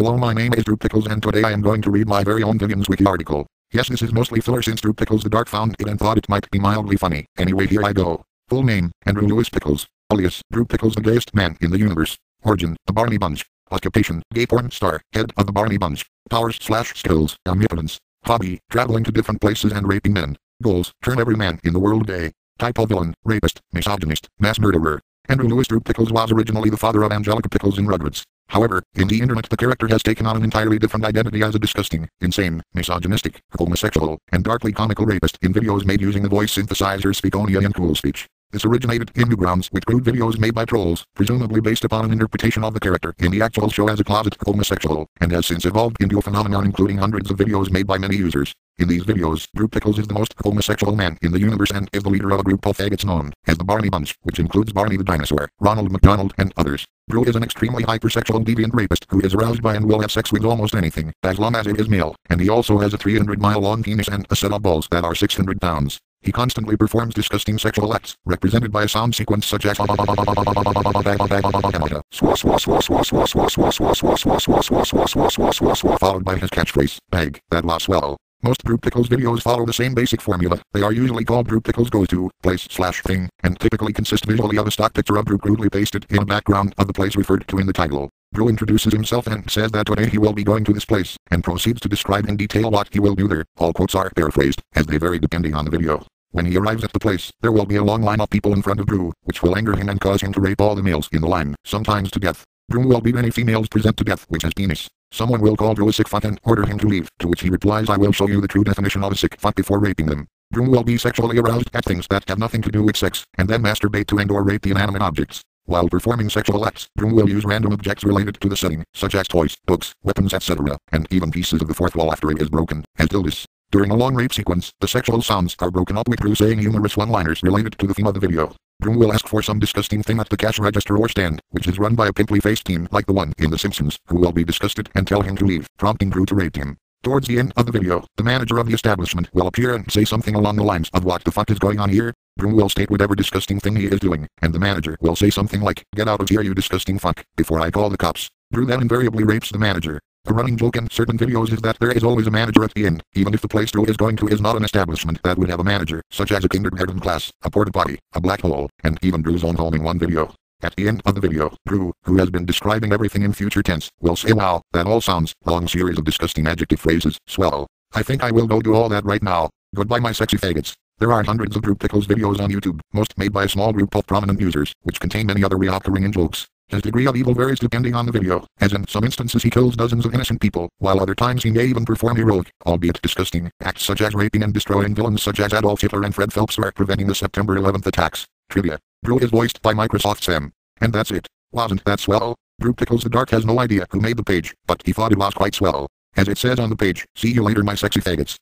Hello, my name is Drew Pickles and today I am going to read my very own Vivian's Wiki article. Yes, this is mostly filler since Drew Pickles the Dark found it and thought it might be mildly funny. Anyway, here I go. Full name, Andrew Lewis Pickles, alias Drew Pickles, the gayest man in the universe. Origin, the Barney Bunch. Occupation, gay porn star, head of the Barney Bunch. Powers/skills, omnipotence. Hobby, traveling to different places and raping men. Goals, turn every man in the world gay. Type of villain, rapist, misogynist, mass murderer. Andrew Lewis Drew Pickles was originally the father of Angelica Pickles in Rugrats. However, in the internet the character has taken on an entirely different identity as a disgusting, insane, misogynistic, homosexual, and darkly comical rapist in videos made using the voice synthesizer Speakonia and Cool Speech. This originated in Newgrounds with crude videos made by trolls, presumably based upon an interpretation of the character in the actual show as a closet homosexual, and has since evolved into a phenomenon including hundreds of videos made by many users. In these videos, Drew Pickles is the most homosexual man in the universe and is the leader of a group of faggots known as the Barney Bunch, which includes Barney the Dinosaur, Ronald McDonald, and others. Drew is an extremely hypersexual deviant rapist who is aroused by and will have sex with almost anything, as long as it is male, and he also has a 300-mile-long penis and a set of balls that are 600 pounds. He constantly performs disgusting sexual acts, represented by a sound sequence such as followed by his catchphrase, bag, that was swell. Most Drew Pickles videos follow the same basic formula. They are usually called Drew Pickles Goes To, Place/Thing, and typically consist visually of a stock picture of Drew crudely pasted in the background of the place referred to in the title. Drew introduces himself and says that today he will be going to this place, and proceeds to describe in detail what he will do there. All quotes are paraphrased, as they vary depending on the video. When he arrives at the place, there will be a long line of people in front of Drew, which will anger him and cause him to rape all the males in the line, sometimes to death. Drew will beat any females present to death with his penis. Someone will call Drew a sick fuck and order him to leave, to which he replies, I will show you the true definition of a sick fuck before raping them. Drew will be sexually aroused at things that have nothing to do with sex, and then masturbate to and or rape the inanimate objects. While performing sexual acts, Drew will use random objects related to the setting, such as toys, books, weapons, etc., and even pieces of the fourth wall after it is broken, as dildos. During a long rape sequence, the sexual sounds are broken up with Drew saying humorous one-liners related to the theme of the video. Drew will ask for some disgusting thing at the cash register or stand, which is run by a pimply-faced team like the one in The Simpsons, who will be disgusted and tell him to leave, prompting Drew to rape him. Towards the end of the video, the manager of the establishment will appear and say something along the lines of what the fuck is going on here? Drew will state whatever disgusting thing he is doing, and the manager will say something like, get out of here you disgusting fuck, before I call the cops. Drew then invariably rapes the manager. A running joke in certain videos is that there is always a manager at the end, even if the place Drew is going to is not an establishment that would have a manager, such as a kindergarten class, a porta potty, a black hole, and even Drew's own home in one video. At the end of the video, Drew, who has been describing everything in future tense, will say wow, that all sounds, long series of disgusting adjective phrases, swell. I think I will go do all that right now. Goodbye my sexy faggots. There are hundreds of Drew Pickles videos on YouTube, most made by a small group of prominent users, which contain many other reoccurring jokes. His degree of evil varies depending on the video, as in some instances he kills dozens of innocent people, while other times he may even perform heroic, albeit disgusting, acts such as raping and destroying villains such as Adolf Hitler and Fred Phelps or preventing the September 11th attacks. Trivia. Drew is voiced by Microsoft Sam. And that's it. Wasn't that swell? Drew Pickles the Dark has no idea who made the page, but he thought it was quite swell. As it says on the page, see you later my sexy faggots.